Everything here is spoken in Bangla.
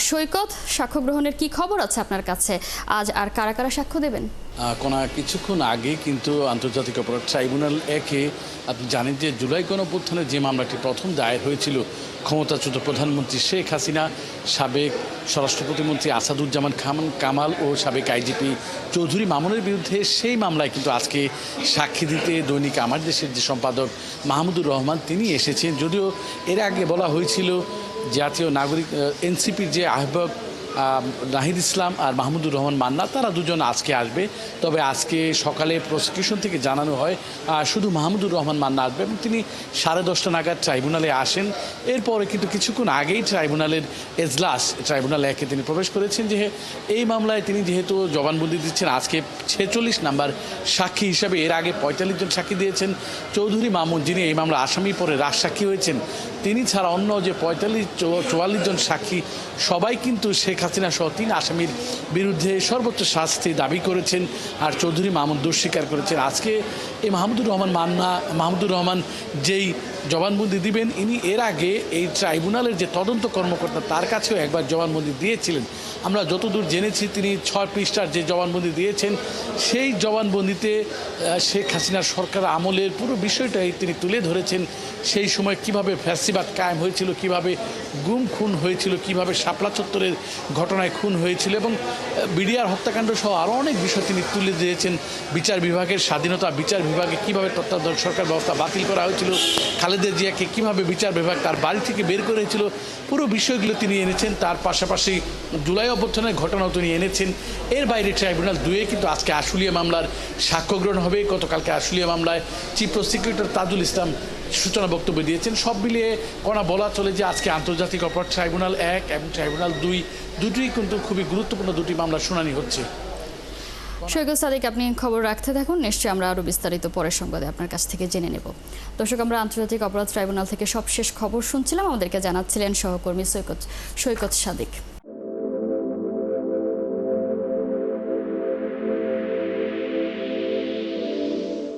সৈকত, সাক্ষ্য গ্রহণের কি খবর আছে আপনার কাছে আজ, আর কারা কারা সাক্ষ্য দেবেন? কিছুক্ষণ আগে কিন্তু আন্তর্জাতিক অপরাধ ট্রাইব্যুনাল একে আপনি জানেন যে জুলাই গণঅভ্যুত্থানে যে মামলাটি প্রথম দায়ের হয়েছিল ক্ষমতাচ্যুত প্রধানমন্ত্রী শেখ হাসিনা, সাবেক স্বরাষ্ট্র প্রতিমন্ত্রী আসাদুজ্জামান কামাল ও সাবেক আইজিপি চৌধুরী মামুনের বিরুদ্ধে, সেই মামলায় কিন্তু আজকে সাক্ষী দিতে দৈনিক আমার দেশের যে সম্পাদক মাহমুদুর রহমান তিনি এসেছেন। যদিও এর আগে বলা হয়েছিল জাতীয় নাগরিক এনসিপির যে আহ্বায়ক নাহিদ ইসলাম আর মাহমুদুর রহমান মান্না তারা দুজন আজকে আসবে, তবে আজকে সকালে প্রসিকিউশন থেকে জানানো হয় শুধু মাহমুদুর রহমান মান্না আসবে এবং তিনি 10:30 নাগাদ ট্রাইব্যুনালে আসেন। এরপরে কিন্তু কিছুক্ষণ আগেই ট্রাইব্যুনালের এজলাস ট্রাইব্যুনাল একে তিনি প্রবেশ করেছেন। যে এই মামলায় তিনি যেহেতু জবানবন্দি দিচ্ছেন আজকে 46 নাম্বার সাক্ষী হিসাবে, এর আগে 45 জন সাক্ষী দিয়েছেন। চৌধুরী মামুন যিনি এই মামলা আসামি পরে রাজসাক্ষী হয়েছেন, তিনি ছাড়া অন্য যে 44 জন সাক্ষী সবাই কিন্তু শেখ হাসিনা সহ 3 আসামির বিরুদ্ধে সর্বোচ্চ শাস্তি দাবি করেছেন, আর চৌধুরী মামুন দোষ স্বীকার করেছেন। আজকে এই মাহমুদুর রহমান যেই জবানবন্দি দিবেন, ইনি এর আগে এই ট্রাইব্যুনালের যে তদন্ত কর্মকর্তা তার কাছেও একবার জবানবন্দি দিয়েছিলেন। আমরা যতদূর জেনেছি তিনি 6 পৃষ্ঠার যে জবানবন্দি দিয়েছেন, সেই জবানবন্দিতে শেখ হাসিনার সরকার আমলের পুরো বিষয়টাই তিনি তুলে ধরেছেন। সেই সময় কিভাবে ফ্যাসিবাদ কায়েম হয়েছিল, কিভাবে গুম খুন হয়েছিল, কিভাবে শাপলা চত্বরের ঘটনায় খুন হয়েছিল এবং বিডিআর হত্যাকাণ্ড সহ আরও অনেক বিষয় তিনি তুলে দিয়েছেন। বিচার বিভাগের স্বাধীনতা, বিচার বিভাগে কীভাবে তত্ত্বাবধায়ক সরকার ব্যবস্থা বাতিল করা হয়েছিল, খালেদা জিয়াকে কীভাবে বিচার বিভাগ তার বাড়ি থেকে বের করেছিল, পুরো বিষয়গুলো তিনি এনেছেন। তার পাশাপাশি জুলাই অভ্যুত্থানের ঘটনাও তিনি এনেছেন। এর বাইরে ট্রাইব্যুনাল 2-এ কিন্তু আজকে আশুলিয়া মামলার সাক্ষ্য গ্রহণ হবে। গতকালকে আশুলিয়া মামলায় চিফ প্রসিকিউটর তাজুল ইসলাম সূচনা বক্তব্য দিয়েছেন। সব মিলিয়ে বলা চলে যে আজকে আন্তর্জাতিক অপরাধ ট্রাইব্যুনাল 1 এবং ট্রাইব্যুনাল 2 দুটোই কিন্তু খুবই গুরুত্বপূর্ণ দুটি মামলার শুনানি হচ্ছে। সৈকত সাদিক, আপনি খবর রাখতে থাকুন, নিশ্চয়ই আমরা আরও বিস্তারিত পরের সংবাদে আপনার কাছ থেকে জেনে নেব। দর্শক, আমরা আন্তর্জাতিক অপরাধ ট্রাইব্যুনাল থেকে সবশেষ খবর শুনছিলাম, আমাদেরকে জানাচ্ছিলেন সহকর্মী সৈকত সাদিক।